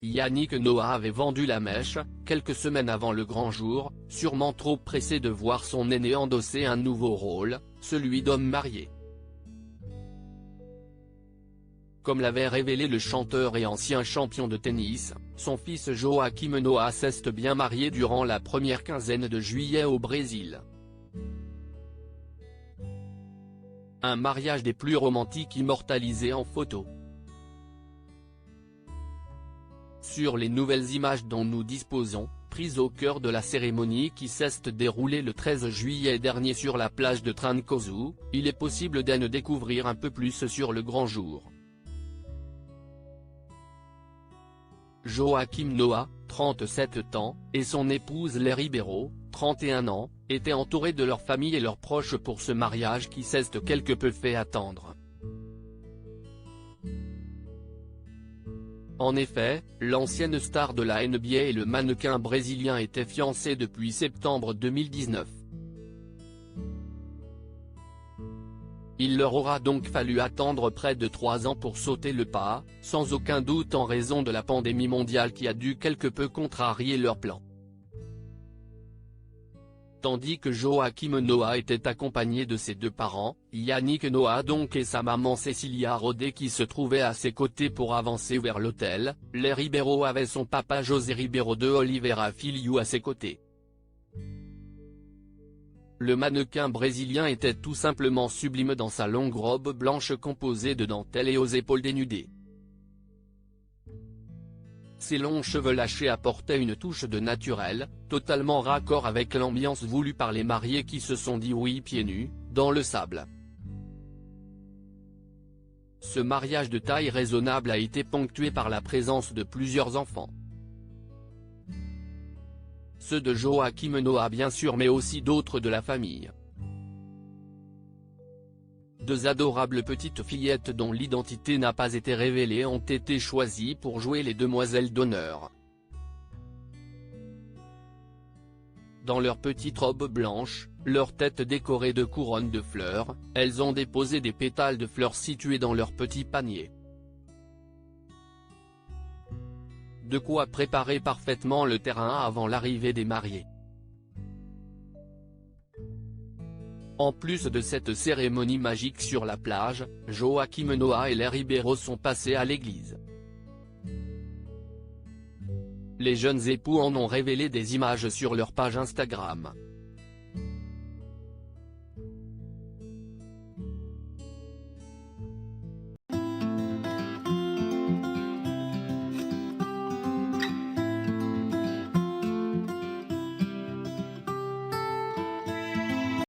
Yannick Noah avait vendu la mèche, quelques semaines avant le grand jour, sûrement trop pressé de voir son aîné endosser un nouveau rôle, celui d'homme marié. Comme l'avait révélé le chanteur et ancien champion de tennis, son fils Joaquim Noah s'est bien marié durant la première quinzaine de juillet au Brésil. Un mariage des plus romantiques immortalisé en photo. Sur les nouvelles images dont nous disposons, prises au cœur de la cérémonie qui s'est déroulée le 13 juillet dernier sur la plage de Trancoso, il est possible d'en découvrir un peu plus sur le grand jour. Joaquim Noah, 37 ans, et son épouse Les Ribeiro, 31 ans, étaient entourés de leur famille et leurs proches pour ce mariage qui s'est quelque peu fait attendre. En effet, l'ancienne star de la NBA et le mannequin brésilien étaient fiancés depuis septembre 2019. Il leur aura donc fallu attendre près de 3 ans pour sauter le pas, sans aucun doute en raison de la pandémie mondiale qui a dû quelque peu contrarier leurs plans. Tandis que Joaquim Noah était accompagné de ses 2 parents, Yannick Noah donc et sa maman Cecilia Rodé qui se trouvaient à ses côtés pour avancer vers l'hôtel, Les Ribeiro avait son papa José Ribeiro de Oliveira Filho à ses côtés. Le mannequin brésilien était tout simplement sublime dans sa longue robe blanche composée de dentelles et aux épaules dénudées. Ses longs cheveux lâchés apportaient une touche de naturel, totalement raccord avec l'ambiance voulue par les mariés qui se sont dit oui pieds nus, dans le sable. Ce mariage de taille raisonnable a été ponctué par la présence de plusieurs enfants. Ceux de Joaquim Noah bien sûr mais aussi d'autres de la famille. 2 adorables petites fillettes dont l'identité n'a pas été révélée ont été choisies pour jouer les demoiselles d'honneur. Dans leurs petites robes blanches, leurs têtes décorées de couronnes de fleurs, elles ont déposé des pétales de fleurs situés dans leurs petits paniers. De quoi préparer parfaitement le terrain avant l'arrivée des mariés. En plus de cette cérémonie magique sur la plage, Joaquim Noah et Les Ribeiro sont passés à l'église. Les jeunes époux en ont révélé des images sur leur page Instagram.